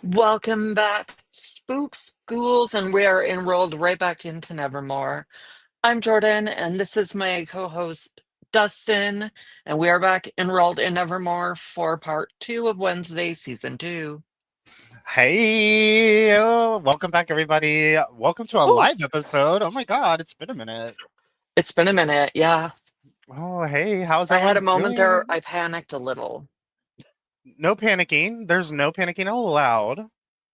Welcome back, spooks, ghouls, and we are enrolled right back into Nevermore. I'm Jordan, and this is my co-host Dustin, and we are back enrolled in Nevermore for part 2 of Wednesday, season 2. Hey, welcome back, everybody. Welcome to a Oh, live episode. Oh my God, it's been a minute. it's been a minute. Yeah, Oh, hey, how's I had a everyone moment there. doing? I panicked a little. No panicking. There's no panicking allowed.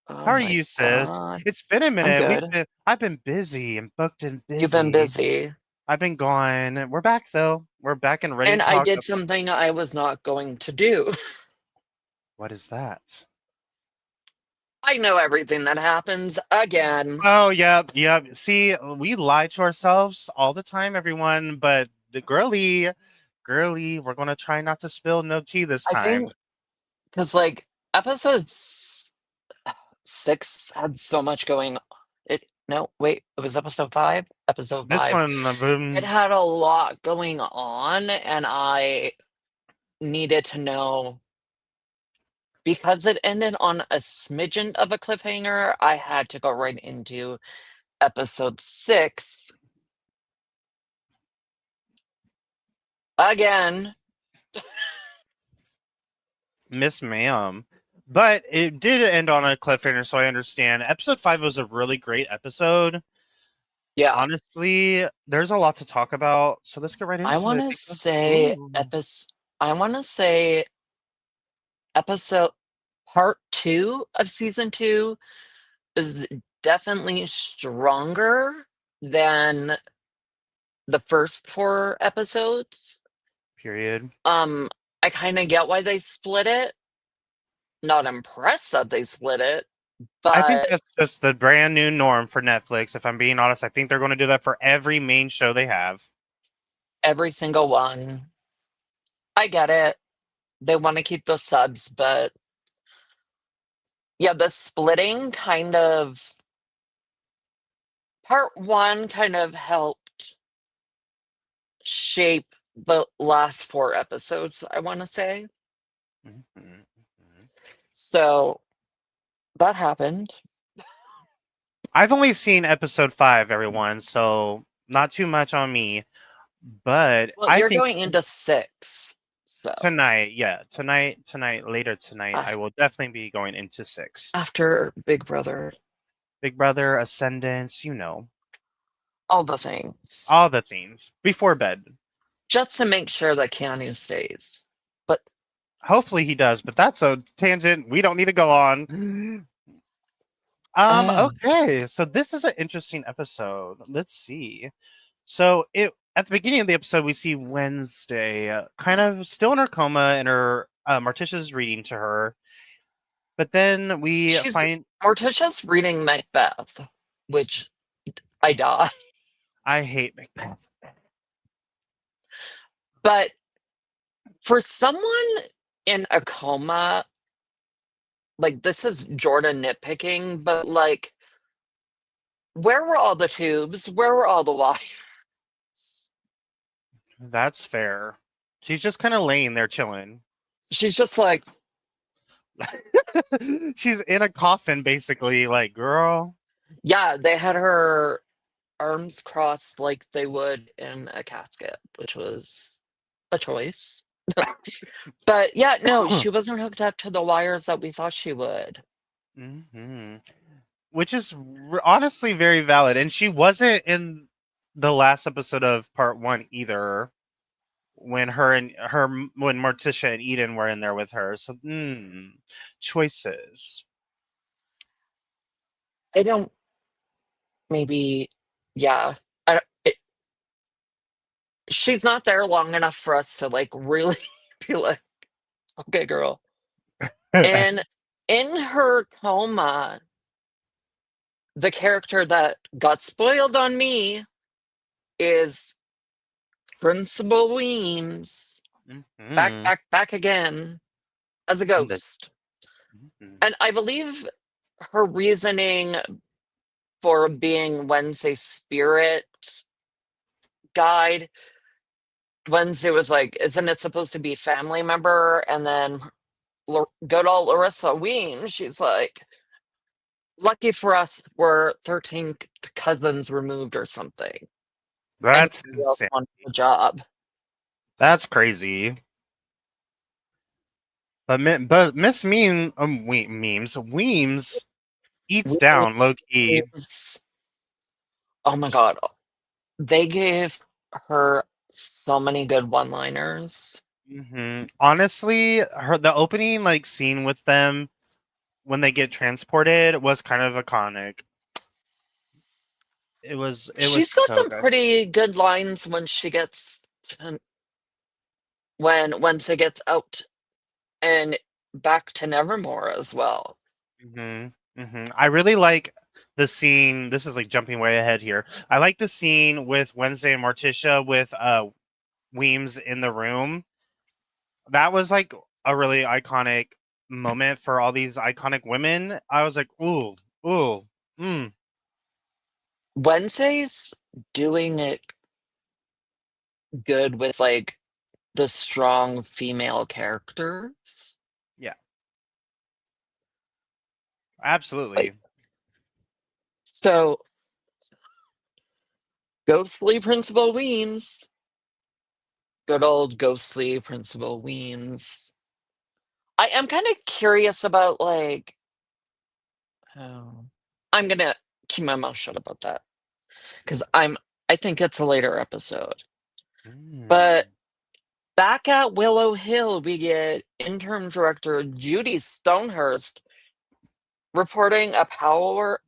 Oh How are my you, sis? God. It's been a I'm minute. good. I've been busy and booked and You've been busy. busy. I've been gone. We're back, though. We're back and ready And to I talk. did something I was not going to do. What is that? I know everything that happens again. Oh, yeah. See, we lie to ourselves all the time, everyone, but the girly, we're gonna try not to spill no tea this I time. think because, like, episodes 6 had so much going. It no, wait, it was episode 5? Episode This 5. one, It had a lot going on, and I needed to know because it ended on a smidgen of a cliffhanger. I had to go right into episode 6 again. Miss Ma'am. But it did end on a cliffhanger, so I understand. Episode 5 was a really great episode. Yeah, Honestly, there's a lot to talk about, so let's get right I into want it to because say ooh, I want to say episode part 2 of season 2 is definitely stronger than the first 4 episodes. period. Um, I kind of get why they split it. Not impressed that they split it, I think but that's just the brand new norm for Netflix. If I'm being honest, I think they're going to do that for every main show they have. every single one, I get it. They want to keep the subs, but yeah, the splitting kind of part 1 kind of helped shape the last 4 episodes, I want to say. Mhm, mhm. So that happened. I've only seen episode 5, everyone, so not too much on me. But Well, I you're think going into 6, so tonight, yeah, later tonight, I af- will definitely be going into 6. after Big Brother, Big Brother, Ascendance, all the things, all the things before bed. just to make sure that Keanu stays. But Hopefully he does, but that's a tangent we don't need to go on. uh, Okay, so this is an interesting episode. Let's see. So it at the beginning of the episode, we see Wednesday kind of still in her coma, and her Morticia's reading to her. But then we she's find Morticia's reading Macbeth, which I die. I hate Macbeth. But for someone in a coma, like this is Jordan nitpicking, but like, where were all the tubes? Where were all the wires? That's fair. She's just kind of laying there chilling. She's just like, She's in a coffin, basically. Like, girl, yeah, they had her arms crossed like they would in a casket, which was a choice. But yeah, no, she wasn't hooked up to the wires that we thought she would. hmm which is honestly very valid. And she wasn't in the last episode of part 1 either. When when Morticia and Eden were in there with her, so choices. I don't, maybe, yeah. I don't, she's not there long enough for us to like really be like, okay, girl. And in her coma, the character that got spoiled on me is Principal Weems. Back, Mhm. back, back again as a And ghost. mhm. And I believe her reasoning for being Wednesday's spirit guide, Wednesday was like, isn't it supposed to be family member? And then good old Larissa Ween, she's like, lucky for us, we're 13 cousins removed or something. And That's nobody else insane. wanted the job. That's crazy. But Miss Memes Weems eats down low key. Weems, oh my God. They gave her so many good one-liners. Honestly, the opening like scene with them when they get transported was kind of iconic. It was She's got so some good. pretty good lines when she gets when Wednesday gets out and back to Nevermore as well. I really like the scene. This is like jumping way ahead here. I like the scene with Wednesday and Morticia with Weems in the room. That was like a really iconic moment for all these iconic women. I was like, ooh, ooh, mm. Wednesday's doing it good with like the strong female characters. Yeah, Like, absolutely. so ghostly Principal Weems. Good old ghostly Principal Weems. I am kind of curious about like oh, I'm gonna keep my mouth shut about that because I think it's a later episode. But Mm. back at Willow Hill, we get interim director Judy Stonehurst reporting a power.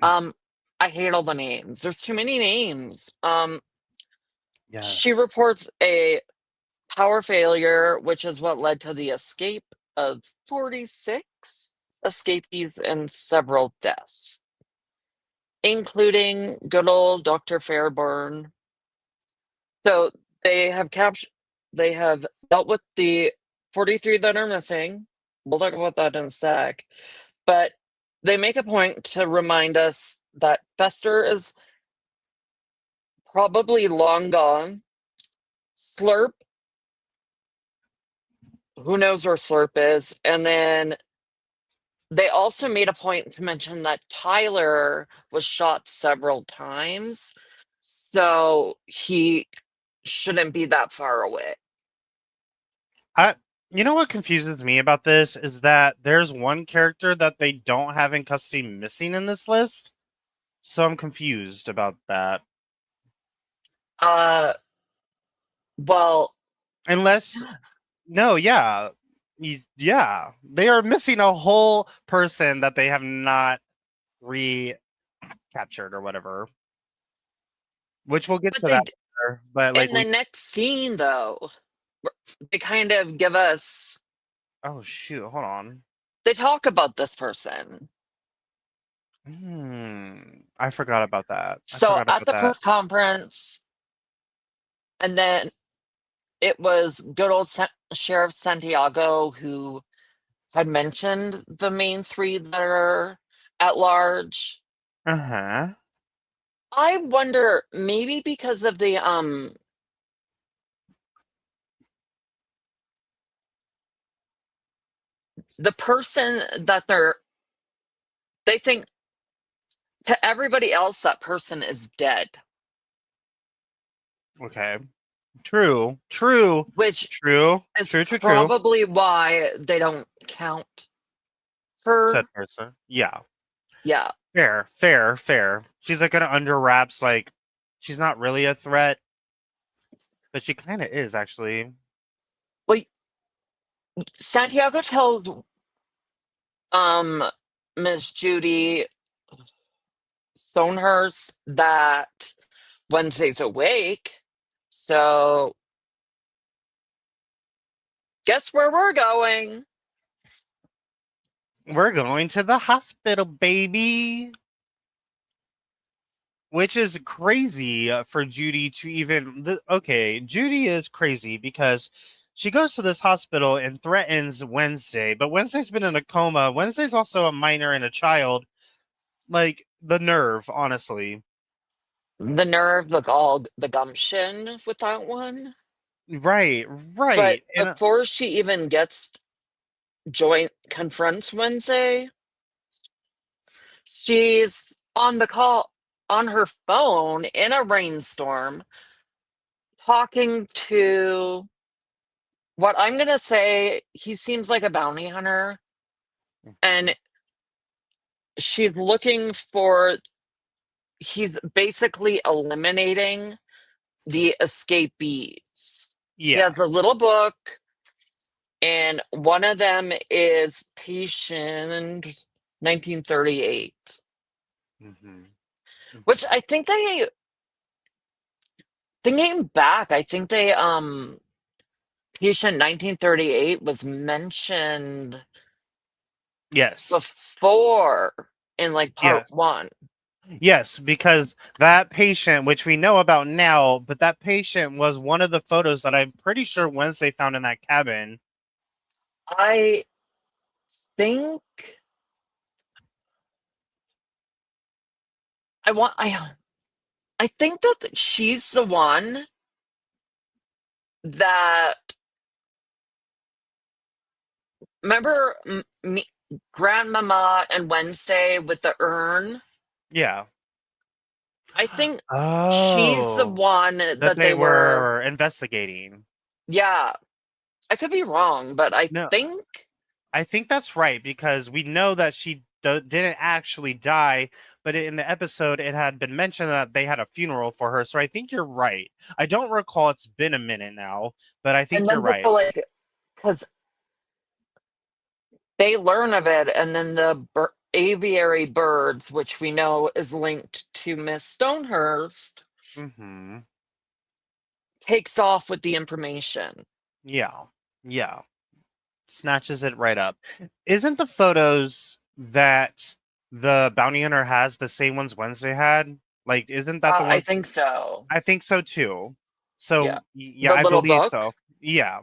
Um, I hate all the names. There's too many names. She Yes. reports a power failure, which is what led to the escape of 46 escapees and several deaths, including good old Dr. Fairburn. So they have dealt with the 43 that are missing. We'll talk about that in a sec. But they make a point to remind us that Fester is probably long gone. Slurp, who knows where Slurp is? And then they also made a point to mention that Tyler was shot several times. So he shouldn't be that far away. I You know what confuses me about this is that there's one character that they don't have in custody missing in this list. So I'm confused about that. Uh well, Unless no, yeah. Yeah, they are missing a whole person that they have not recaptured or whatever, which we'll get but to that later. But like in the we next scene though, they kind of give us oh shoot, hold on. they talk about this person. I forgot about that. I So forgot at about the that. press conference, and then it was good old Sheriff Santiago who had mentioned the main three that are at large. Uh-huh. I wonder, maybe because of the person that they think to everybody else that person is dead, Okay. True. True. which True. is True. True. True. probably why they don't count her. Said person. Yeah. Yeah. Fair. Fair. Fair. She's like gonna under wraps. Like she's not really a threat, but she kind of is actually. Well, Santiago tells um Miss Judy Stonehurst that Wednesday's awake. So guess where we're going? We're going to the hospital, baby. Which is crazy for Judy to even. Okay, Judy is crazy because she goes to this hospital and threatens Wednesday, but Wednesday's been in a coma. Wednesday's also a minor and a child. Like the nerve, honestly. The nerve, the gall, the gumption with that one. Right, But right. And before she even confronts Wednesday, she's on the call on her phone in a rainstorm talking to what I'm going to say, he seems like a bounty hunter, Mhm. and she's looking for, he's basically eliminating the escapees. He Yeah. has a little book, and one of them is Patient 1938, Mhm. which Mhm. I think thinking back, I think Patient 1938 was mentioned Yes. before in like part Yes. one. Yes, because that patient, which we know about now, but that patient was one of the photos that I'm pretty sure Wednesday found in that cabin. I think I think that she's the one that, remember me, Grandmama and Wednesday with the urn. Yeah. I think she's the Oh, one that that they they were. were investigating. Yeah, I could be wrong, but I No, think. I think that's right because we know that she didn't actually die, but in the episode it had been mentioned that they had a funeral for her. So I think you're right. I don't recall, it's been a minute now, but I And think you're then right. because they learn of it, and then the aviary birds, which we know is linked to Miss Stonehurst, Mm-hmm. takes off with the information. Yeah. Yeah. Snatches it right up. Isn't the photos that the bounty hunter has the same ones Wednesday had? Like, isn't that the I ones? think so. I think so too. Yeah. So yeah, The I little believe book. so. Yeah,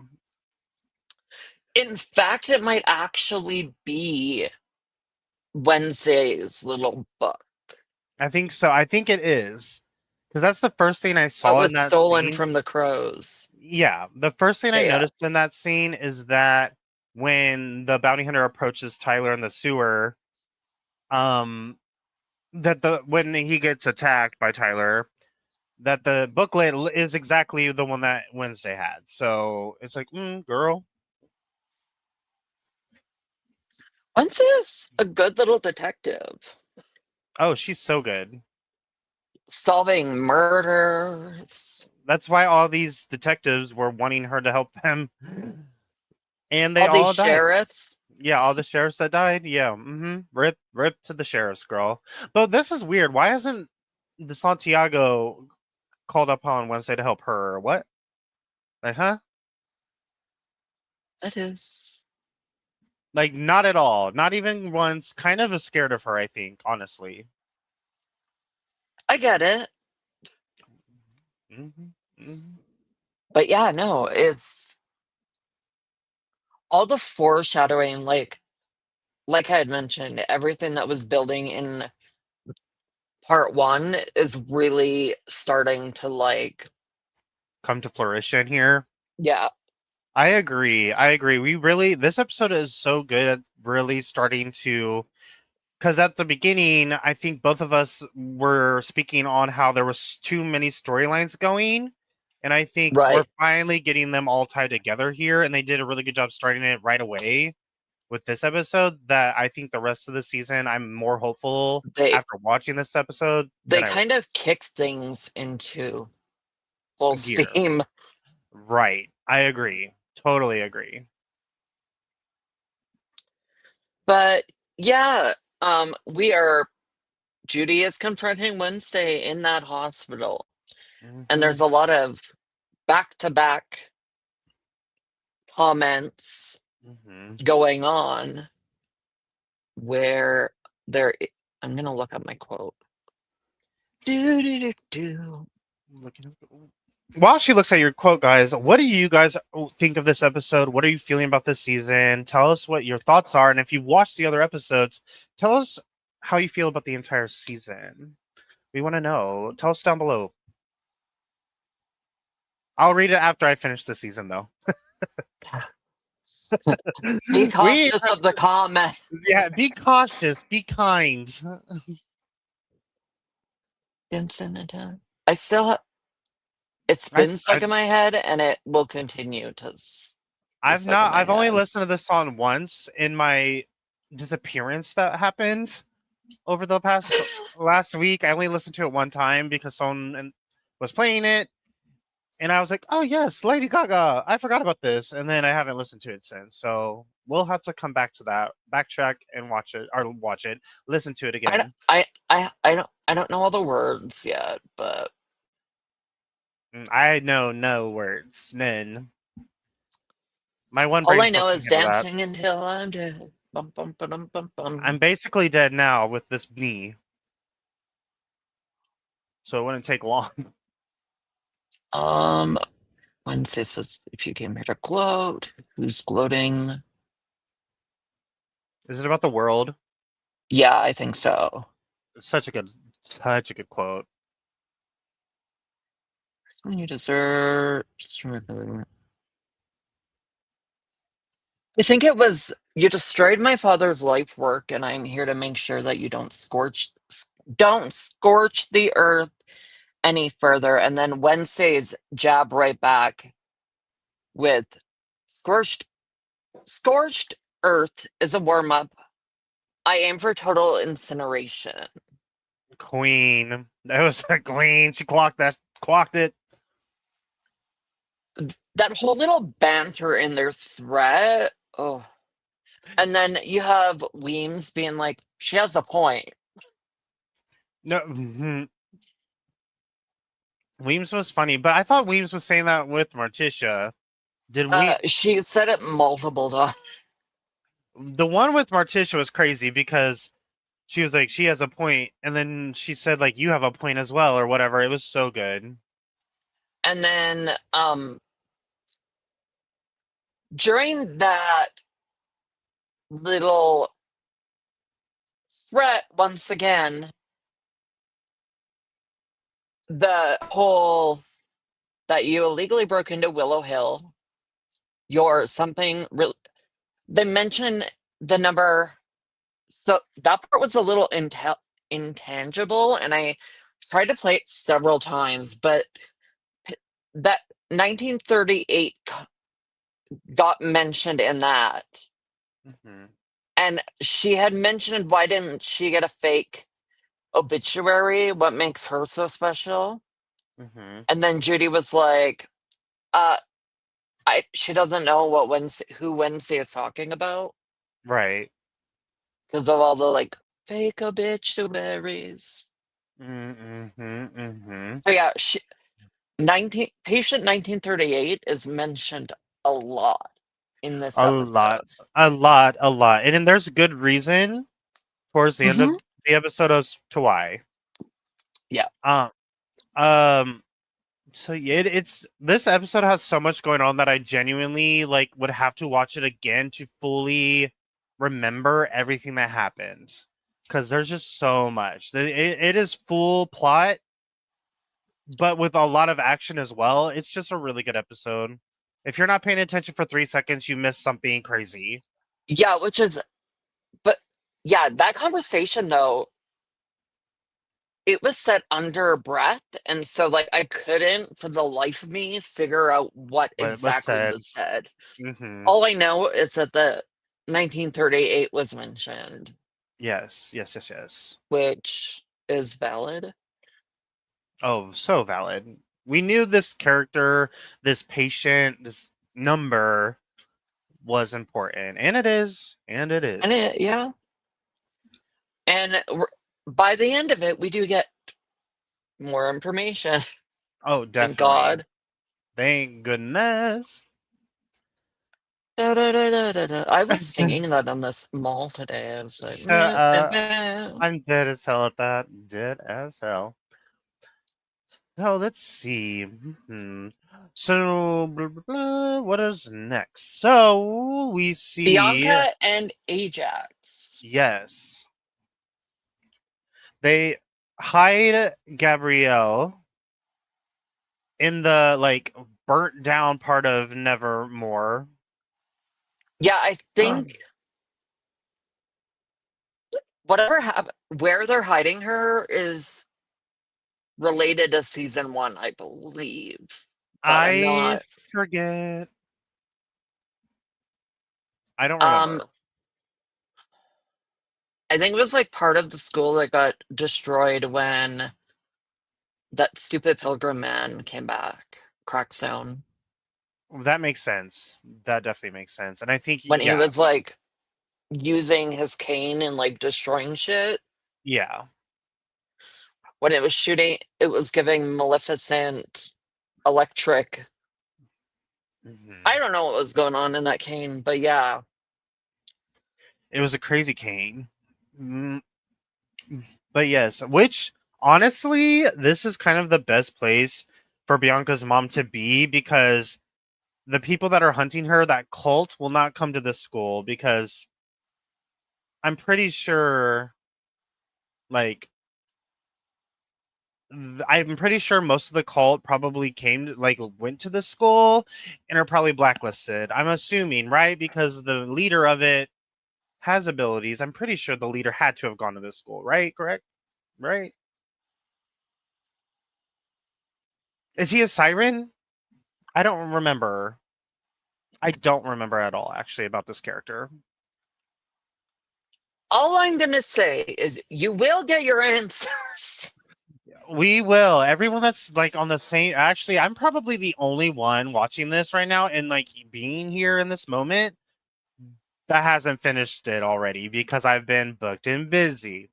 In fact, it might actually be Wednesday's little book, I think so. I think it is because that's the first thing I but saw in was that stolen scene. from the crows. Yeah, the first thing I Yeah, yeah. noticed in that scene is that when the bounty hunter approaches Tyler in the sewer, um, that the when he gets attacked by Tyler, that the booklet is exactly the one that Wednesday had. So it's like, girl. Wednesday's a good little detective, Oh, she's so good. solving murders. That's why all these detectives were wanting her to help them, and they All these all died. sheriffs. Yeah, all the sheriffs that died. Yeah, rip to the sheriffs, girl. Though this is weird. Why hasn't the Santiago called upon Wednesday to help her? Or what? Like, huh? That is. Like, not at all. Not even once. Kind of is scared of her. I think, honestly. I get it. hmm hmm But yeah, no, it's all the foreshadowing, like I had mentioned, everything that was building in part one is really starting to Come to fruition here. yeah, I agree. I agree. We really this episode is so good at really starting to because at the beginning, I think both of us were speaking on how there was too many storylines going, and I think we're right. finally getting them all tied together here, and they did a really good job starting it right away with this episode. That I think the rest of the season, I'm more hopeful They after watching this episode than they I was. kind of kicked things into full Gear. steam. Right. I agree. Totally agree. But yeah, we are Judy is confronting Wednesday in that hospital, and there's hmm a lot of back to back comments hmm going on where there I'm gonna look up my quote. Do do do do. While she looks at your quote, guys, what do you guys think of this episode? What are you feeling about this season? Tell us what your thoughts are. And if you've watched the other episodes, tell us how you feel about the entire season. We want to know. Tell us down below. I'll read it after I finish the season, though. Be we cautious of the comment. Yeah, be cautious, be kind. Vincent, I still. It's I, been stuck in my head, and it will continue to be I've stuck in not. my I've only head. listened to this song once in my disappearance that happened over the past last week. I only listened to it one time because someone was playing it, and I was like, "Oh yes, Lady Gaga! I forgot about this," and then I haven't listened to it since. So we'll have to come back to that, backtrack and watch it, listen to it I don't, again. I don't know all the words yet, but I know no words, none. My one all I brain cell know can is handle that. dancing until I'm dead. Bum, bum, ba-dum, bum, I'm bum. basically dead now with this knee, so it wouldn't take long. Um, Wednesday says if you came here to gloat, who's gloating? Is it about the world? Yeah, I think so. It's such a good quote. When you deserve. I think it was you destroyed my father's life work, and I'm here to make sure that you don't scorch the earth any further. And then Wednesday's jab right back with scorched scorched earth is a warm up. I aim for total incineration. Queen. That was a queen. She clocked that. Clocked it. That whole little banter in their threat. Oh, and then you have Weems being like, she has a point. No. Weems was funny, but I thought Weems was saying that with Morticia. Did we? She said it multiple times. The one with Morticia was crazy because she was like, she has a point, and then she said like, you have a point as well, or whatever. It was so good. And then during that little threat, once again, the whole that you illegally broke into Willow Hill, you're something real. They mention the number, so that part was a little intangible, and I tried to play it several times, but that 1938 got mentioned in that. Mm-hmm. And she had mentioned, why didn't she get a fake obituary? What makes her so special? Mm-hmm. And then Judy was like, uh, she doesn't know who Wednesday is talking about Right. because of all the like fake obituaries. Mm-hmm. Mm-hmm. So yeah, 1938 is mentioned a lot in this A lot, episode. a lot, a lot, and then there's a good reason towards the end Hmm. of the episode as to why. Yeah. Um, um. So yeah, it's this episode has so much going on that I genuinely like would have to watch it again to fully remember everything that happens because there's just so much. It is full plot, but with a lot of action as well. It's just a really good episode. If you're not paying attention for 3 seconds, you miss something crazy. Yeah, but yeah, that conversation though, it was said under breath, and so like I couldn't for the life of me figure out what What was exactly said? was said. Mm-hmm. All I know is that the 1938 was mentioned, Yes, yes, yes, yes. which is valid. Oh, so valid. We knew this character, this patient, this number was important, and it is, and it And is. yeah, and by the end of it, we do get more information. Oh, Thank definitely. God. Thank goodness. Da, da, da, da, da, da. I was singing that on this mall today. I was like, So, meh, meh, meh. I'm dead as hell at that. Dead as hell. Oh, let's see. So, blah, blah, blah, what is next? So, we see, Bianca and Ajax. yes, they hide Gabrielle in the like burnt down part of Nevermore. Yeah, I think whatever happened, where they're hiding her is related to season 1, I believe, but I'm I not. forget. I don't Um, remember. I think it was like part of the school that got destroyed when that stupid pilgrim man came back, Crackstone, That makes sense. That definitely makes sense. And I think, when he yeah, was like using his cane and like destroying shit. yeah. When it was shooting, it was giving Maleficent electric. I Mhm. don't know what was going on in that cane, but yeah. It was a crazy cane. Mm, But yes, which honestly, this is kind of the best place for Bianca's mom to be because the people that are hunting her, that cult, will not come to this school because I'm pretty sure, like, I'm pretty sure most of the cult probably went to the school and are probably blacklisted. I'm assuming, right? Because the leader of it has abilities. I'm pretty sure the leader had to have gone to this school, right? Correct? Right? Is he a siren? I don't remember. I don't remember at all, actually, about this character. All I'm going to say is you will get your answers. We will. Everyone that's like on the same. Actually, I'm probably the only one watching this right now and like being here in this moment that hasn't finished it already because I've been booked and busy,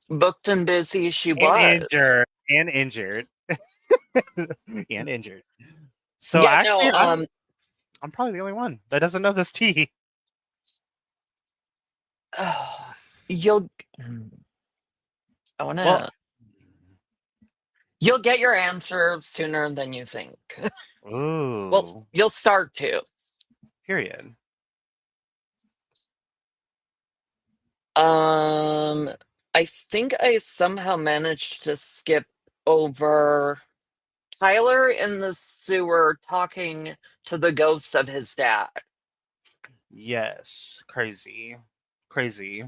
Booked and busy she and was. injured, and injured, and injured. So Yeah, no, actually, I'm probably the only one that doesn't know this tea. you'll I Well, wanna you'll get your answer sooner than you think. Well, ooh, you'll start to. period. Um, I think I somehow managed to skip over Tyler in the sewer talking to the ghost of his dad. Yes, crazy, crazy.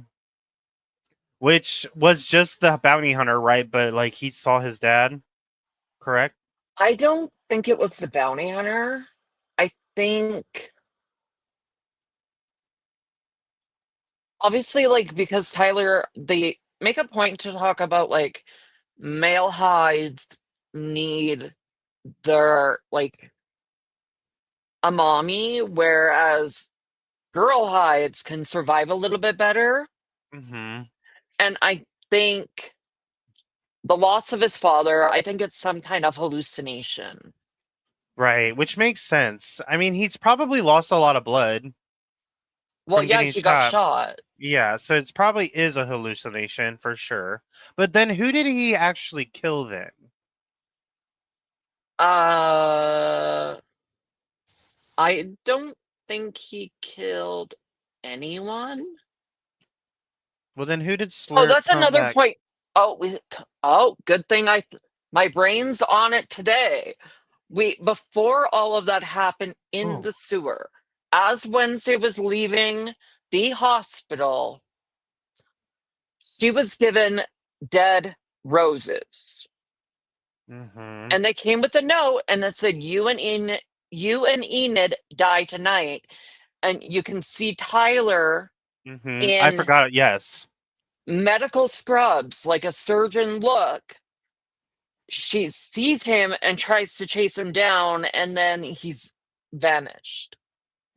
Which was just the bounty hunter, right? But like he saw his dad, correct? I don't think it was the bounty hunter. I think obviously like because Tyler they make a point to talk about like male hides need their like a mommy, whereas girl hides can survive a little bit better. Mm-hmm. And I think the loss of his father, I think it's some kind of hallucination. Right, which makes sense. I mean, he's probably lost a lot of blood Well, from yeah, getting he got shot. shot. Yeah, so it's probably is a hallucination for sure. But then who did he actually kill then? Uh, I don't think he killed anyone. Well, then who did Oh, Slurp that's come another back? point. Good thing my brain's on it today. We before all of that happened in Oh. the sewer, as Wednesday was leaving the hospital, she was given dead roses. Mm-hmm. And they came with a note and it said, you and Enid die tonight. And you can see Tyler Mm-hmm. I in forgot it. Yes. medical scrubs, like a surgeon look. She sees him and tries to chase him down, and then he's vanished.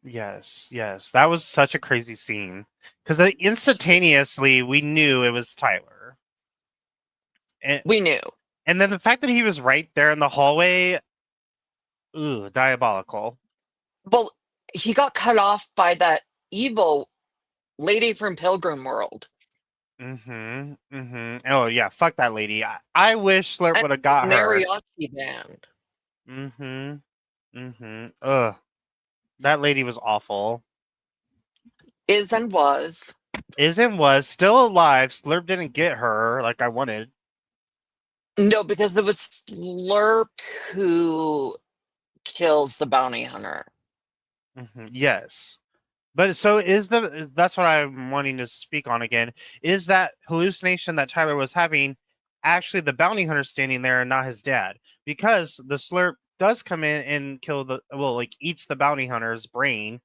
Yes, yes. That was such a crazy scene. Because instantaneously we knew it was Tyler. And We knew. and then the fact that he was right there in the hallway, ooh, diabolical. Well, he got cut off by that evil lady from Pilgrim World. Mm-hmm. Mm-hmm. Oh yeah, fuck that lady. I wish Slurp And would have got her. mariachi band Mm-hmm. Mm-hmm. Ugh. That lady was awful. is and was. Is and was still alive. Slurp didn't get her like I wanted. No, because it was Slurp who kills the bounty hunter. Yes. But so is that's what I'm wanting to speak on again. Is that hallucination that Tyler was having actually the bounty hunter standing there and not his dad? Because the slurp does come in and kill eats the bounty hunter's brain,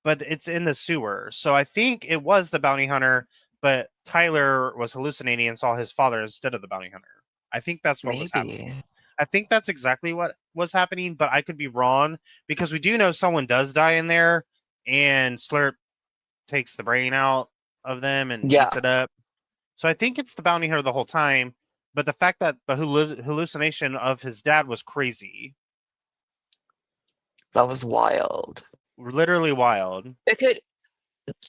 but it's in the sewer. So I think it was the bounty hunter, but Tyler was hallucinating and saw his father instead of the bounty hunter. I think that's what was happening. Maybe. I think that's exactly what was happening, but I could be wrong because we do know someone does die in there, and Slurp takes the brain out of them and Yeah, eats it up. So I think it's the bounty hunter the whole time, but the fact that the hallucination of his dad was crazy, that was wild. literally wild. It could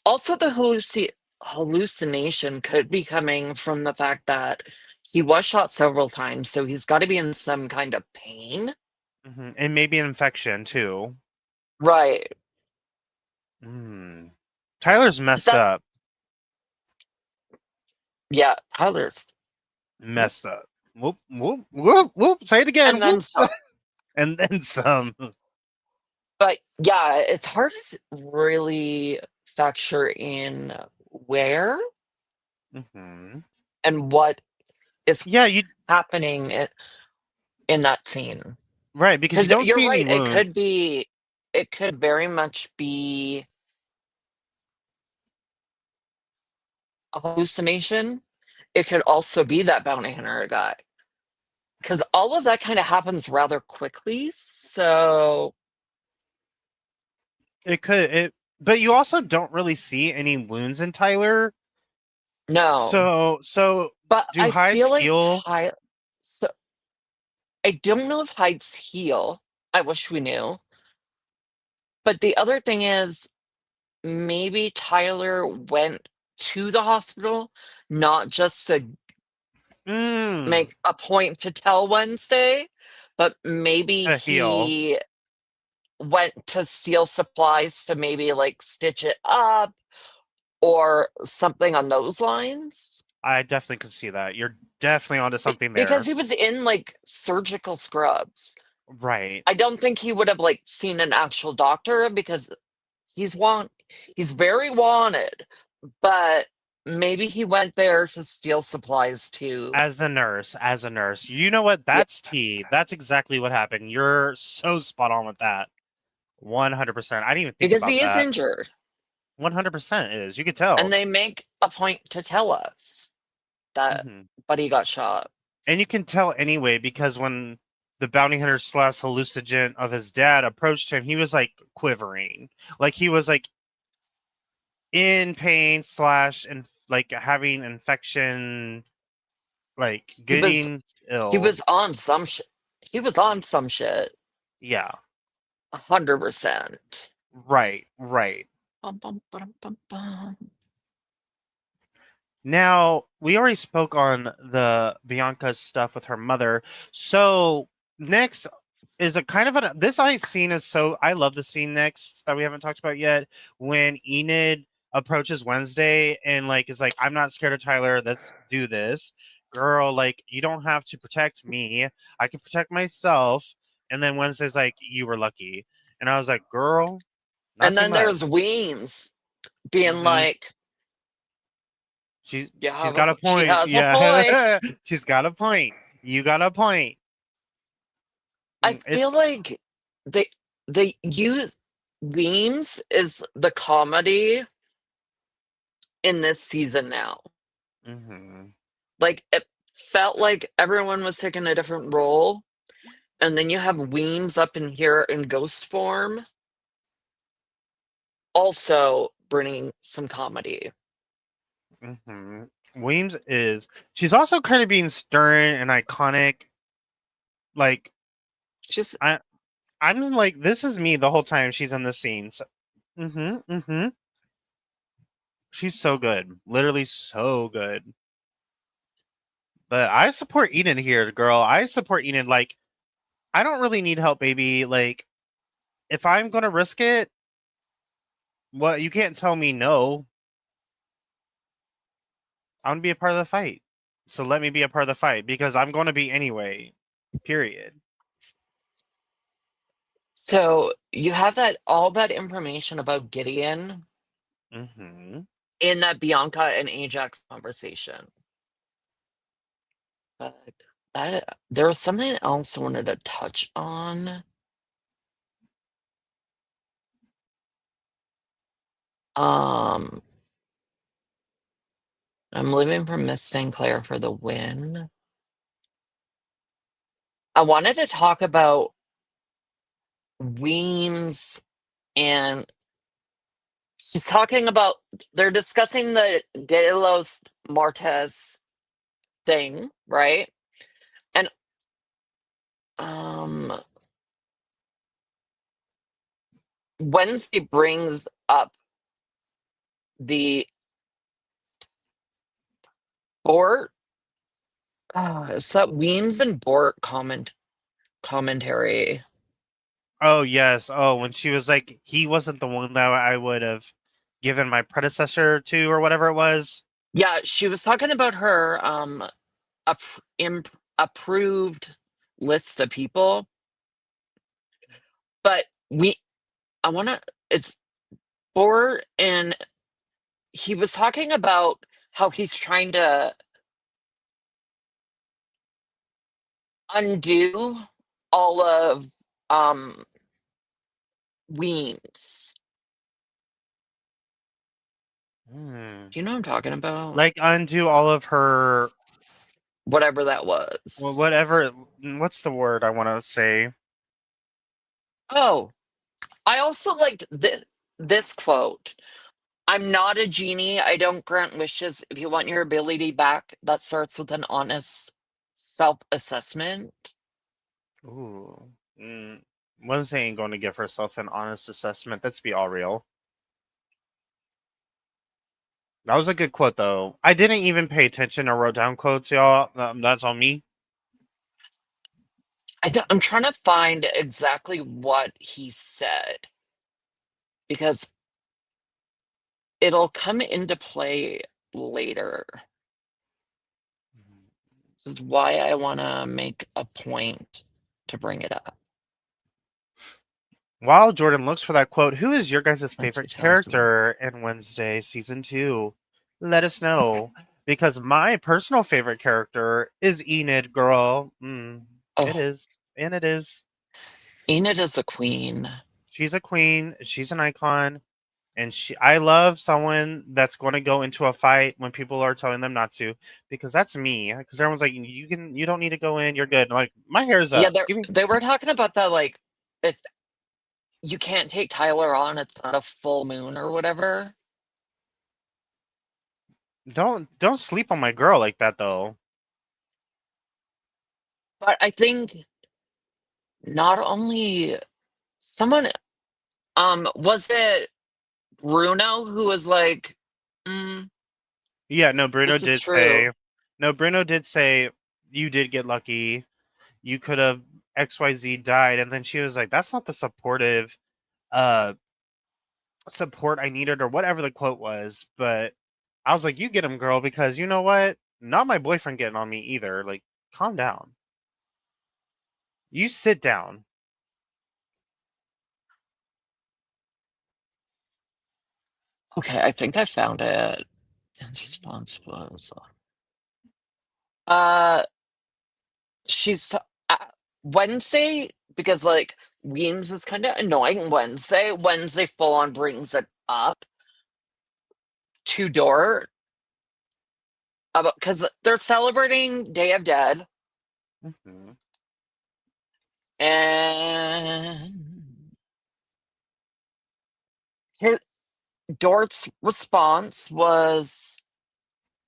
also the hallucination could be coming from the fact that he was shot several times, so he's got to be in some kind of pain. And maybe an infection too. Right. Tyler's messed That up. yeah, Tyler's Messed up. Whoop, whoop, whoop, whoop. Say it again. and then Whoop. some. And then some. But yeah, it's hard to really factor in where Mm-hmm. and what is Yeah, you happening in that scene. right, because you Because don't you're see any right, wounds. it could very much be a hallucination. It could also be that bounty hunter guy. Because all of that kind of happens rather quickly. So It could it but you also don't really see any wounds in Tyler. no. So But do I hides feel like heal? so I don't know if Hyde's heal. I wish we knew. But the other thing is maybe Tyler went to the hospital, not just to Mm, make a point to tell Wednesday, but maybe to heal. he went to steal supplies to maybe like stitch it up or something on those lines. I definitely could see that. You're definitely onto something Because there. he was in like surgical scrubs. Right. I don't think he would have like seen an actual doctor because he's want he's very wanted, but maybe he went there to steal supplies too. As a nurse. You know what? Yeah, That's T. That's exactly what happened. You're so spot on with that. 100%. I didn't even think because about he is that. injured, 100% is. You could and tell. they make a point to tell us that Hmm. Buddy got shot. And you can tell anyway because when the bounty hunter slash hallucinogen of his dad approached him, he was like quivering, like he was like in pain slash and like having infection, like He was getting he ill. was on some shit. He was on some shit. Yeah, 100%. right, right. Bum, bum, bum, bum, bum. Now we already spoke on the Bianca stuff with her mother, so next is a kind of this scene is so I love the scene next that we haven't talked about yet when Enid approaches Wednesday and like is like I'm not scared of Tyler, let's do this. Girl, like you don't have to protect me. I can protect myself. And then Wednesday's like you were lucky. And I was like, "Girl, not And too then much." there's Weems being Mhm. like, She's got a she point. has a point. Yeah. She's got a point. You got a point. I feel It's like they use Weems is the comedy in this season now. mhm. Like it felt like everyone was taking a different role, and then you have Weems up in here in ghost form, also bringing some comedy. Weems is she's also kind of being stern and iconic. Like It's just I I'm like this is me the whole time she's in the scenes. Mm-hmm. She's so good. Literally so good. But I support Eden here, girl. I support Eden. Like, I don't really need help, baby. Like, if I'm gonna risk it, what you can't tell me no. I want to be a part of the fight. So let me be a part of the fight because I'm going to be anyway. Period. So you have that all that information about Gideon Mm-hmm. in that Bianca and Ajax conversation. But there was something else I wanted to touch on. Um, I'm living for Miss St. Clair for the win. I wanted to talk about Weems, and she's talking about they're discussing the De Los Martes thing, right? And um Wednesday brings up the Bort. It's that Weems and Bort commentary. Oh yes. Oh, when she was like, he wasn't the one that I would have given my predecessor to, or whatever it was. Yeah, she was talking about her approved list of people, but I want to. It's Bort, and he was talking about how he's trying to undo all of um Weems. Hmm. Do you know what I'm talking about? Like undo all of her, Whatever that was. whatever. What's the word I want to say? Oh, I also liked this quote. I'm not a genie. I don't grant wishes. If you want your ability back, that starts with an honest self assessment. Ooh. Wednesday ain't going to give herself an honest assessment. Let's be all real. That was a good quote, though. I didn't even pay attention or wrote down quotes, y'all. That's on me. I'm trying to find exactly what he said because it'll come into play later. This is why I want to make a point to bring it up. While Jordyn looks for that quote, who is your guys' Let's see, favorite tell us about- character in Wednesday season 2? Let us know. Because my personal favorite character is Enid, girl. It Oh, is. And it is. Enid is a queen. She's a queen. She's an icon. And I love someone that's going to go into a fight when people are telling them not to, because that's me. Because everyone's like, you don't need to go in. You're good. Like, my hair's Yeah, up. Give me. they were talking about that, like, it's you can't take Tyler on, it's not a full moon or whatever. Don't sleep on my girl like that, though. But I think not only someone was it Bruno who was like, mm, Yeah, no, Bruno this is did say. true. No, Bruno did say you did get lucky. You could have XYZ died, and then she was like, "That's not the supportive uh support I needed," or whatever the quote was. But I was like, "You get him, girl," because you know what? Not my boyfriend getting on me either. Like, calm down. You sit down. Okay, I think I found it. Dan's response was uh she's uh, Wednesday, because like Weems is kind of annoying Wednesday full on brings it up to Dort about because they're celebrating Day of Dead, Mhm. and his, Dort's response was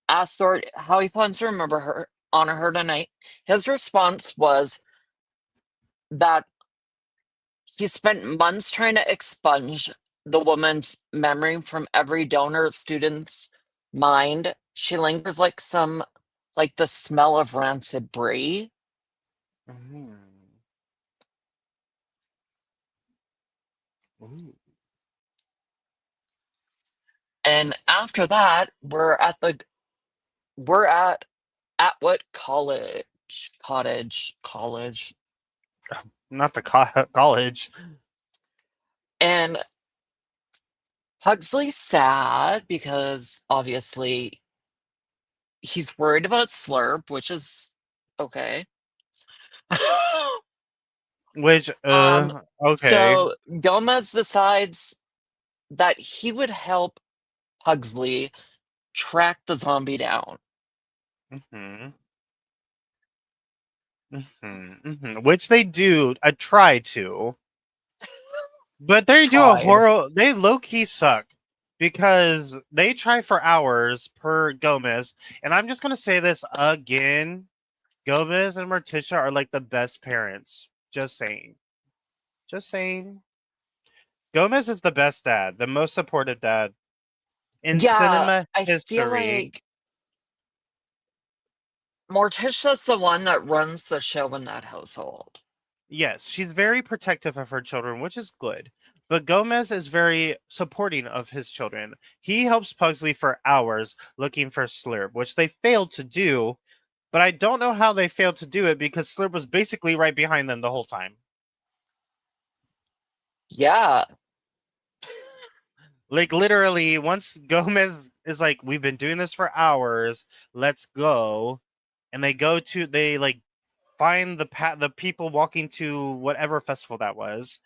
asked Dort how he plans to remember her, honor her tonight. His response was that he spent months trying to expunge the woman's memory from every donor student's mind. She lingers like the smell of rancid brie. Mhm. Ooh. And after that, we're at At what college? College. Not the college. And Pugsley's sad because obviously he's worried about Slurp, which is okay. Which, um, okay. so Gomez decides that he would help Pugsley track the zombie down. Hmm. Which they do. I try to. But they do a Tried. horror. They low key suck because they try for hours per Gomez. And I'm just going to say this again. Gomez and Morticia are like the best parents. Just saying. Just saying. Gomez is the best dad, the most supportive dad in Yeah, cinema I feel history. like Morticia's the one that runs the show in that household. Yes, she's very protective of her children, which is good. But Gomez is very supporting of his children. He helps Pugsley for hours looking for Slurp, which they failed to do. But I don't know how they failed to do it because Slurp was basically right behind them the whole time. Yeah. Like literally, once Gomez is like, "We've been doing this for hours. Let's go," and they like find the people walking to whatever festival that was.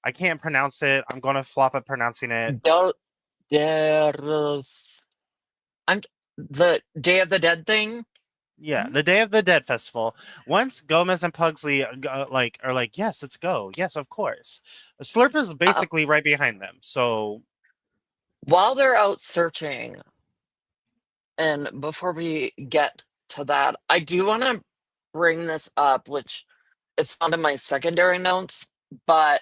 I can't pronounce it. I'm gonna flop at pronouncing it. Del- there's I'm the Day of the Dead thing. Yeah, the Day of the Dead festival. Once Gomez and Pugsley are like, yes, let's go. Yes, of course. Slurp is Uh, basically right behind them. So while they're out searching, and before we get to that, I do want to bring this up, which it's not in my secondary notes, but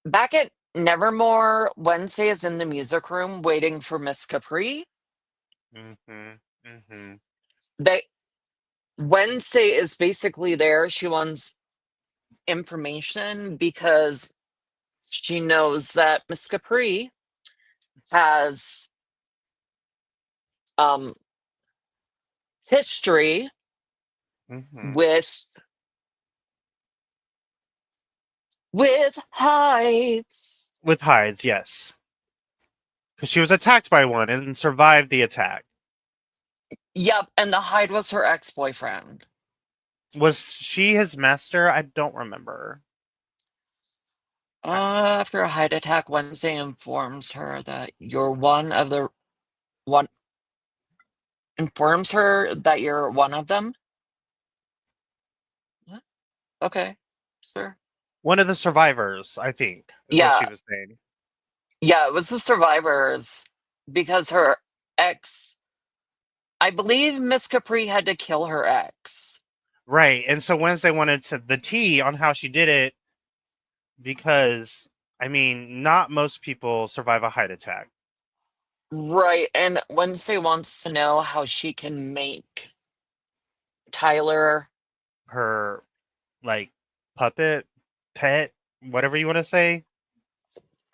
back at Nevermore, Wednesday is in the music room waiting for Miss Capri. hmm hmm They Wednesday is basically there. She wants information because she knows that Miss Capri has um history hmm with heights. with hides, yes. Because she was attacked by one and survived the attack. Yep, and the Hyde was her ex-boyfriend. Was she his master? I don't remember. After a Hyde attack, Wednesday informs her that you're one informs her that you're one of them. What? Okay, sir. One of the survivors, I think, is what Yeah, she was saying. yeah, it was the survivors because her ex, I believe Miss Capri had to kill her ex. Right. And so Wednesday wanted to the tea on how she did it because I mean, not most people survive a height attack. Right, and Wednesday wants to know how she can make Tyler. Her like puppet, pet, whatever you want to say.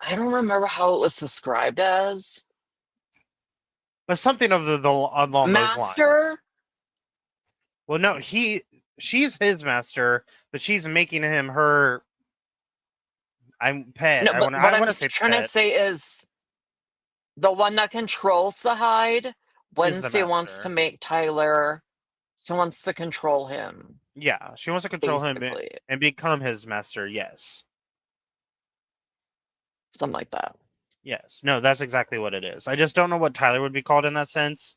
I don't remember how it was described as. But something of the along those lines. Master? Well, no, she's his master, but she's making him her I'm pet. No, but I what want I'm to say trying to pet say is the one that controls the Hyde. is the Wednesday wants to master. make Tyler. She wants to control him, Yeah, she wants to control him basically. and become his master. Yes. Something like that. Yes. No, that's exactly what it is. I just don't know what Tyler would be called in that sense.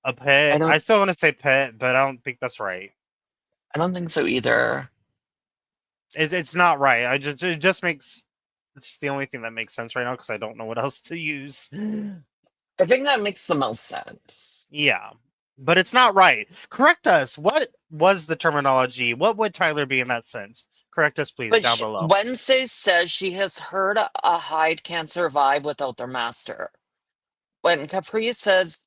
A I pet. I don't still want to say pet, but I don't think that's right. I don't think so either. It's not right. It just makes it's the only thing that makes sense right now because I don't know what else to use. I think that makes the most sense. Yeah. But it's not right. Correct us. What was the terminology? What would Tyler be in that sense? Correct us, please, But down below. Wednesday says she has heard a Hyde can't survive without their master. When Capri says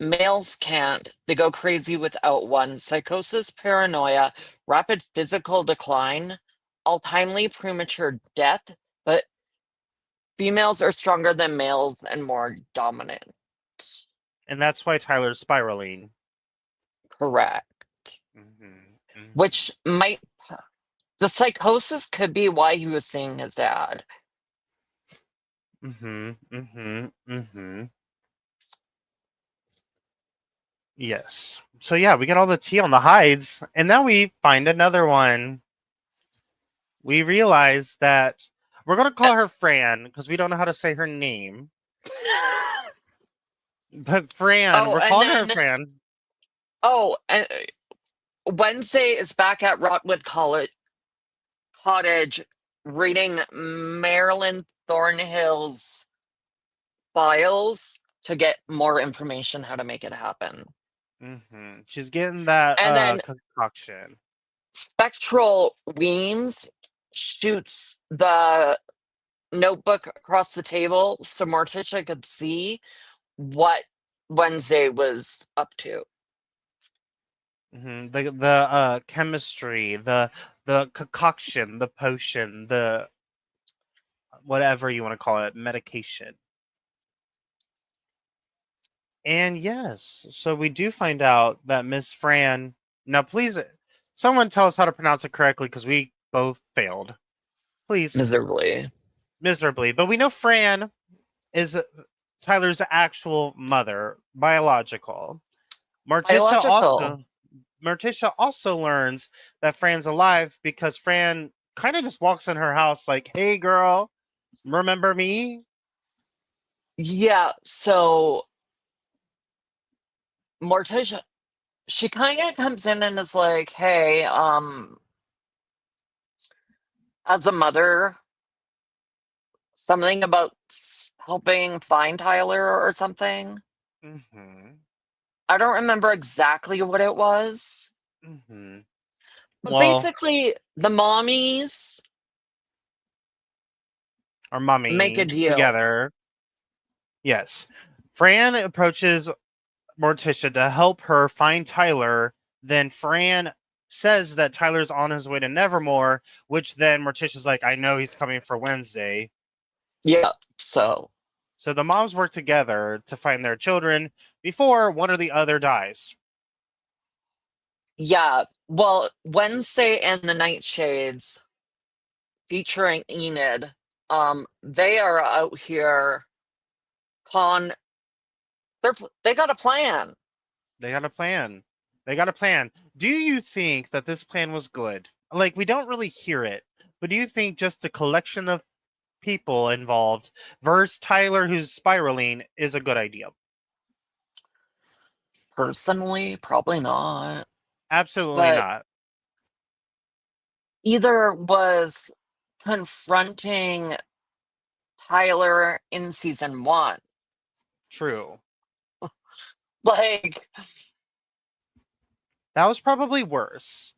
males can't, they go crazy without one. Psychosis, paranoia, rapid physical decline, untimely premature death, but females are stronger than males and more dominant. And that's why Tyler's spiraling. Correct. Mm-hmm. Which might, the psychosis could be why he was seeing his dad. Mm-hmm. Mm-hmm. Mm-hmm. Yes. So yeah, we get all the tea on the Hydes, and now we find another one. We realize that we're gonna call her Fran because we don't know how to say her name. But Fran, Oh, we're and calling her then, Fran. oh, and Wednesday is back at Rotwood College Cottage reading Marilyn Thornhill's files to get more information how to make it happen. Mm-hmm. She's getting that And then concoction. Spectral Weems shoots the notebook across the table so Morticia could see what Wednesday was up to. Mm-hmm. The chemistry, the concoction, the potion, the whatever you want to call it, medication. And yes, so we do find out that Miss Fran. Now, please, someone tell us how to pronounce it correctly because we both failed. Please, Miserably. miserably. But we know Fran is Tyler's actual mother, biological. Morticia Biological. also Morticia also learns that Fran's alive because Fran kind of just walks in her house like, "Hey, girl, remember me?" Yeah, so Morticia, she kind of comes in and is like, hey, as a mother, something about helping find Tyler or something. Mm-hmm. I don't remember exactly what it was, Mm-hmm. but Well, basically, the mommies our make a mummy deal. together. Yes. Fran approaches Morticia to help her find Tyler. Then Fran says that Tyler's on his way to Nevermore, which then Morticia's like, I know he's coming for Wednesday. Yeah, so So the moms work together to find their children before one or the other dies. yeah. Well, Wednesday and the Nightshades featuring Enid, they are out here con they got a plan. They got a plan. They got a plan. Do you think that this plan was good? Like, we don't really hear it, but do you think just the collection of people involved versus Tyler who's spiraling is a good idea? Personally, probably not. Absolutely But not. either was confronting Tyler in season one. True. Like, That was probably worse.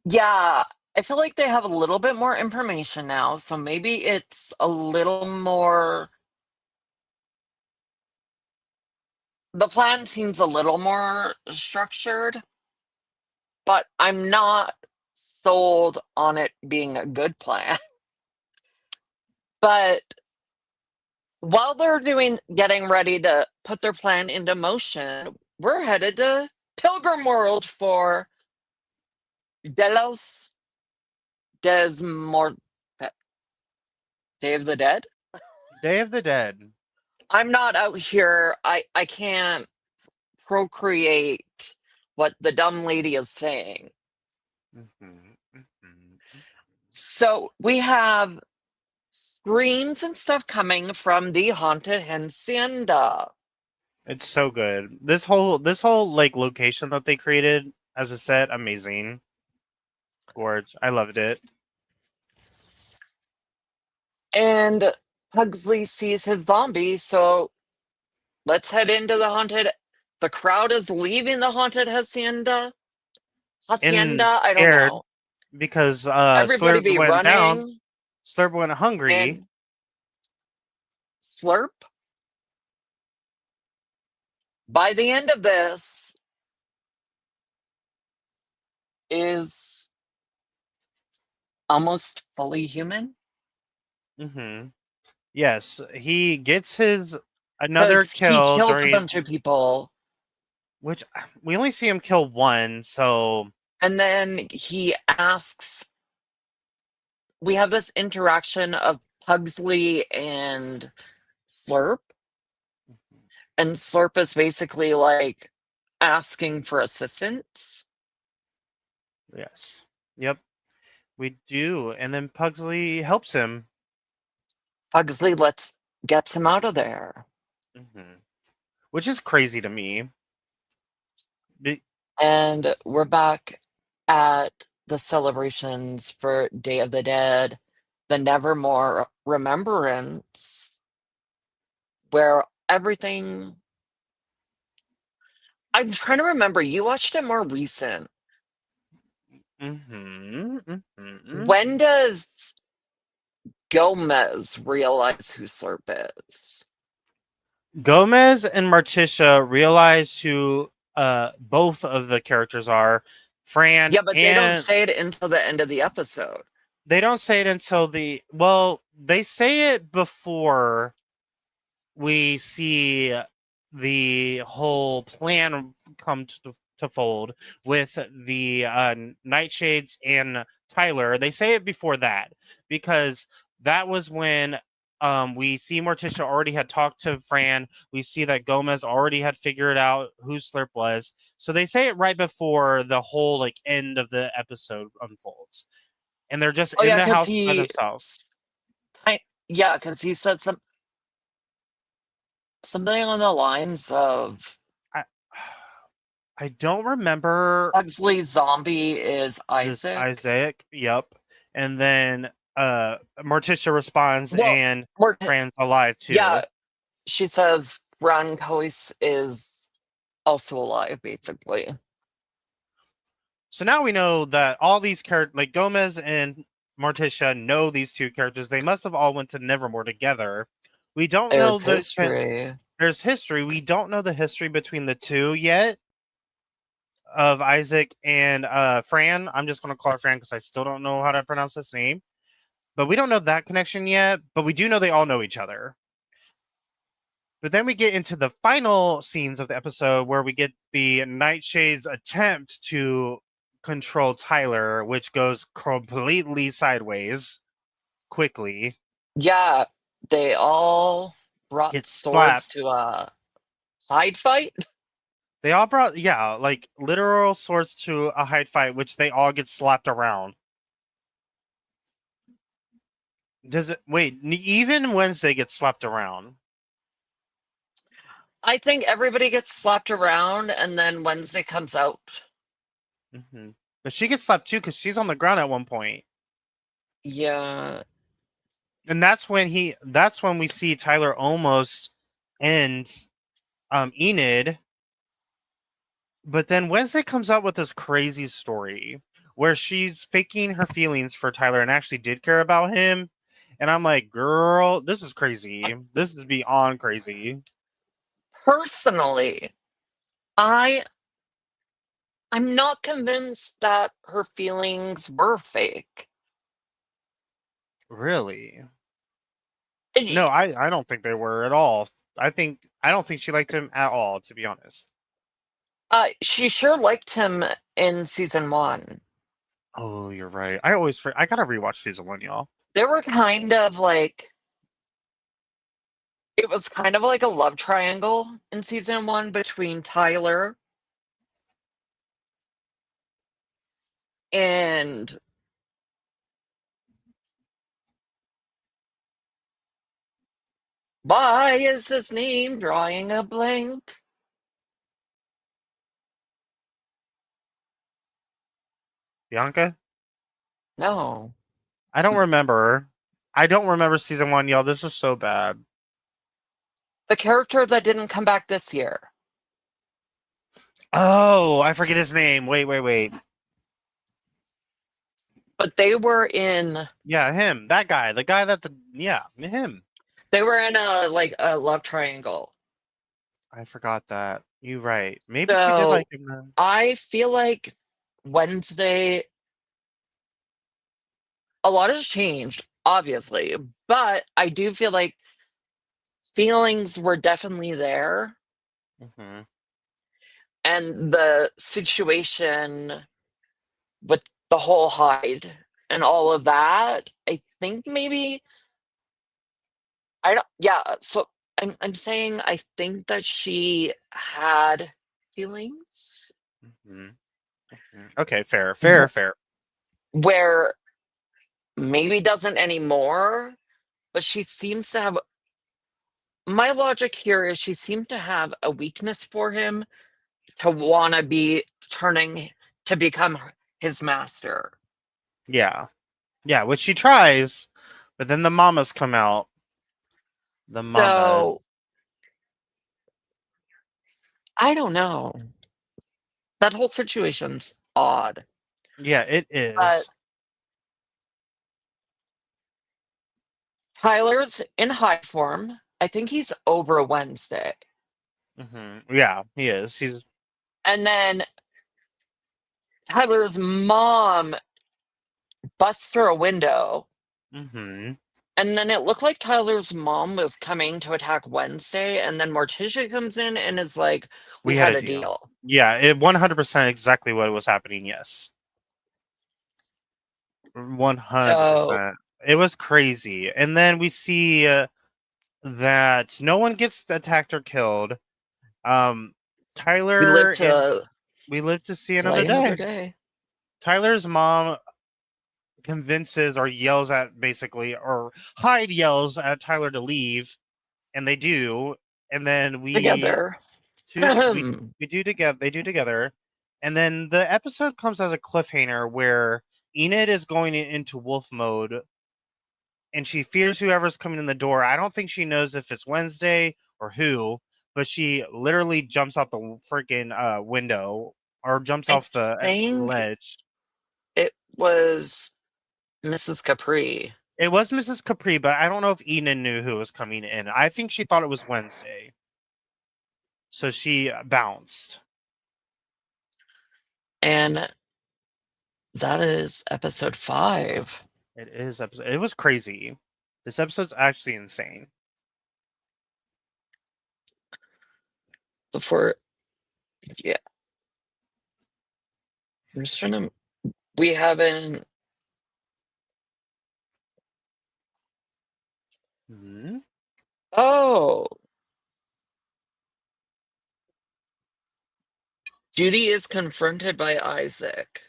yeah, I feel like they have a little bit more information now, so maybe it's a little more. The plan seems a little more structured, but I'm not sold on it being a good plan. But while they're getting ready to put their plan into motion, we're headed to Pilgrim World for Delos Des Mort Day of the Dead. Day of the Dead. I'm not out here. I can't procreate what the dumb lady is saying. Mhm, mhm. So we have screams and stuff coming from the haunted hacienda. It's so good. This whole like location that they created as a set, amazing. Gorge. I loved it. And Pugsley sees his zombie, so let's head into the haunted. The crowd is leaving the haunted hacienda. And Hacienda, I don't scared know. because Everybody Slurp be went down. running Slurp went hungry. and slurp. By the end of this, is almost fully human Hmm. Yes, he gets his another because he kill kills a during. bunch of people. which we only see him kill one, so And then he asks, we have this interaction of Pugsley and Slurp. And Slurp is basically like asking for assistance. yes. Yep, we do. And then Pugsley helps him. Pugsley gets him out of there. Hmm. Which is crazy to me. And we're back at the celebrations for Day of the Dead, the Nevermore Remembrance, where everything. I'm trying to remember, you watched it more recent. Mm-hmm, mm-hmm. When does Gomez realize who Slurp is? Gomez and Morticia realize who both of the characters are. Fran Yeah, but they don't and say it until the end of the episode. they don't say it until they say it before we see the whole plan come to fold with the Nightshades and Tyler. They say it before that because that was when we see Morticia already had talked to Fran. We see that Gomez already had figured out who Slurp was. So they say it right before the whole like end of the episode unfolds. And they're just Oh in yeah, the because house by themselves. yeah, because he said something on the lines of I, I don't remember. Pugsley's zombie is Is Isaac. Isaac. Yep. And then Morticia responds Well, and more Fran's alive yeah, too. she says Ron Coase is also alive, basically. So now we know that all these characters like Gomez and Morticia know these two characters. They must have all went to Nevermore together. We don't know There's history. there's history. We don't know the history between the two yet of Isaac and Fran. I'm just gonna call her Fran because I still don't know how to pronounce this name. But we don't know that connection yet, but we do know they all know each other. But then we get into the final scenes of the episode where we get the Nightshade's attempt to control Tyler, which goes completely sideways quickly. Yeah, they all brought Gets swords slapped. to a Hyde fight. They all brought, yeah, like literal swords to a Hyde fight, which they all get slapped around. Does it, wait, even Wednesday gets slapped around? I think everybody gets slapped around, and then Wednesday comes out. Mm-hmm. But she gets slapped too because she's on the ground at one point. Yeah. And that's when we see Tyler almost end Enid. But then Wednesday comes out with this crazy story where she's faking her feelings for Tyler and actually did care about him. And I'm like, girl, this is crazy. This is beyond crazy. Personally, I I'm not convinced that her feelings were fake. Really? No, It- I don't think they were at all. I don't think she liked him at all, to be honest. she sure liked him in season one. Oh, you're right. I gotta rewatch season one, y'all. They were kind of like it was kind of like a love triangle in season one between Tyler and why is his name drawing a blank? Bianca? No. I don't remember. I don't remember season one, y'all. This is so bad. The character that didn't come back this year. Oh, I forget his name. Wait. But they were in Yeah, him. That guy. The guy yeah, him. a love triangle. I forgot that. You right. Maybe she did So like him then. I feel like Wednesday, a lot has changed, obviously, but I do feel like feelings were definitely there. Hmm. and the situation with the whole Hyde and all of that, I think maybe I don't yeah, so I'm saying I think that she had feelings Mhm. Okay, fair, wh- fair, fair. where maybe doesn't anymore, but she seems to have my logic here is she seemed to have a weakness for him to want to be turning to become his master. Yeah, yeah. Which she tries, but then the mamas come out. The mamas. So I don't know. That whole situation's odd. Yeah, it But is. Tyler's in high form. I think he's over Wednesday. Yeah, he is. He's. And then Tyler's mom busts through a window. hmm And then it looked like Tyler's mom was coming to attack Wednesday. And then Morticia comes in and is like, we We had had a a deal. deal. Yeah, it 100% exactly what was happening. Yes, So 100%. It was crazy, and then we see that no one gets attacked or killed. Um, we live Tyler and to we live to see another slay another day. day. Tyler's mom convinces or yells at basically, or Hyde yells at Tyler to leave, and they do, and then Together. we do together. They do together, and then the episode comes as a cliffhanger where Enid is going into wolf mode, and she fears whoever's coming in the door. I don't think she knows if it's Wednesday or who, but she literally jumps out the freaking window or jumps I off the think ledge. it was Mrs. Capri. It was Mrs. Capri, but I don't know if Enid knew who was coming in. I think she thought it was Wednesday, so she bounced. And that is episode 5. It is episode. It was crazy. This episode's actually insane. Before, yeah, I'm just trying to. We haven't. Mhm. Oh, Judy is confronted by Isaac.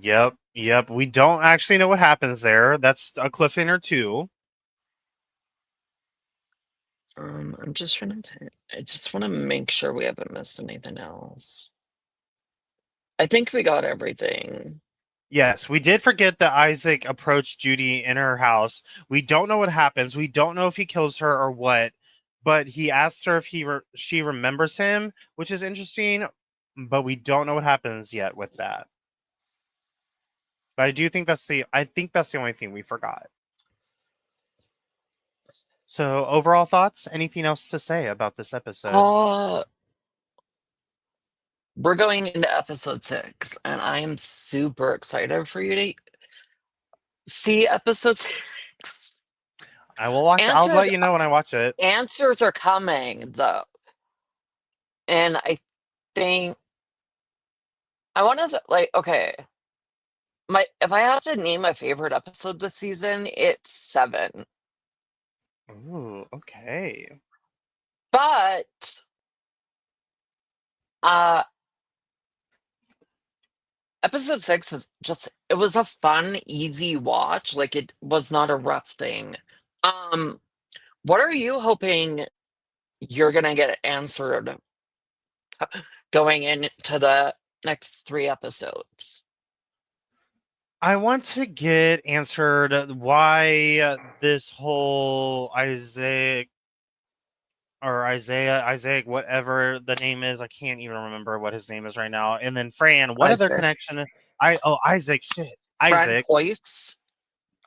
Yep, yep. We don't actually know what happens there. That's a cliffhanger too. I'm just trying to. I just want to make sure we haven't missed anything else. I think we got everything. Yes, we did forget that Isaac approached Judy in her house. We don't know what happens. We don't know if he kills her or what, but he asks her if she remembers him, which is interesting, but we don't know what happens yet with that. But I think that's the only thing we forgot. So, overall thoughts? Anything else to say about this episode? Uh, we're going into episode 6, and I am super excited for you to see episode 6. I will watch it. I'll Answers let you know when I watch it. answers are coming though. And I think I want to like okay, my if I have to name my favorite episode this season, it's 7. Ooh, okay. But uh episode 6 is just it was a fun, easy watch. Like it was not a rough thing. Um what are you hoping you're gonna get answered going into the next 3 episodes? I want to get answered why this whole Isaac, whatever the name is. I can't even remember what his name is right now. And then Fran, what other Isaac. connection? Isaac, shit, Fran Isaac. Hoyts.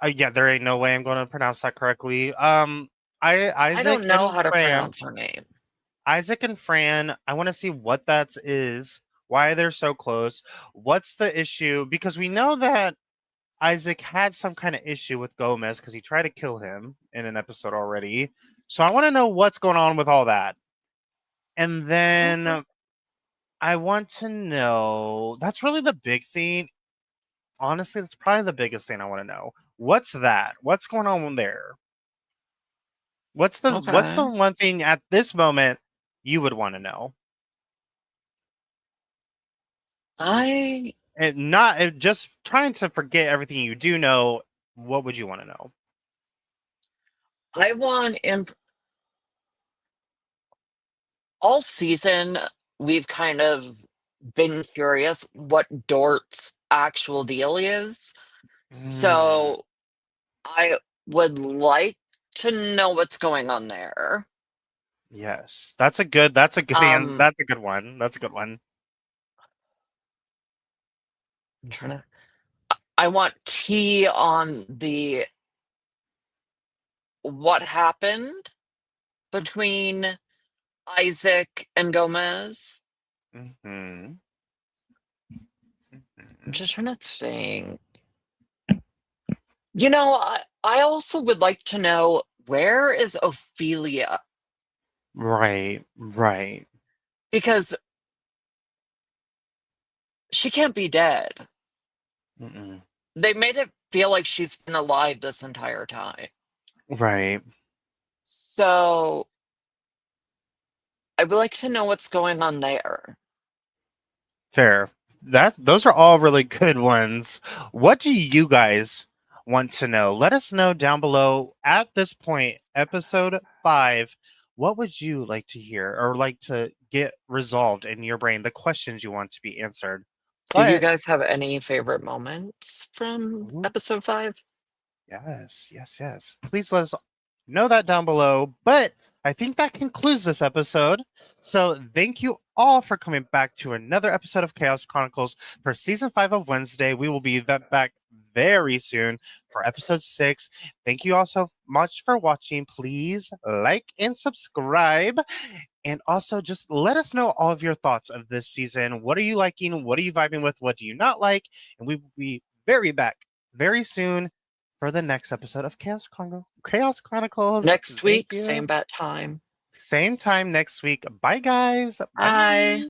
Yeah, there ain't no way I'm going to pronounce that correctly. I don't Isaac know and how to Fran, pronounce her name. Isaac and Fran. I want to see what that is. Why they're so close? What's the issue? Because we know that Isaac had some kind of issue with Gomez because he tried to kill him in an episode already. So I want to know what's going on with all that. And then Okay. I want to know, that's really the big thing. Honestly, that's probably the biggest thing I want to know. What's that? What's going on there? What's the Okay. one thing at this moment you would want to know? I And not just trying to forget everything you do know. What would you want to know? I want imp all season we've kind of been curious what Dort's actual deal is. Mm, So I would like to know what's going on there. yes, that's a good Um, that's a good one. That's a good one. I'm trying to. I want tea on the what happened between Isaac and Gomez. Hmm. I'm just trying to think. I also would like to know where is Ophelia Right, right. because she can't be dead. Mm-mm. They made it feel like she's been alive this entire time. Right. So I would like to know what's going on there. Fair. Those are all really good ones. What do you guys want to know? Let us know down below at this point, episode 5. What would you like to hear or like to get resolved in your brain? The questions you want to be answered. Do you But guys have any favorite moments from ooh, episode 5? yes, yes, yes. Please let us know that down below. But I think that concludes this episode. So thank you all for coming back to another episode of Chaos Chronicles for season 5 of Wednesday. We will be back very soon for episode 6. Thank you all so much for watching. Please like and subscribe. And also just let us know all of your thoughts of this season. What are you liking? What are you vibing with? What do you not like? And we will be back very soon for the next episode of Chaos Chronicles. Next Thank week, you. same bat time. Same time next week. Bye, guys. Bye. Bye.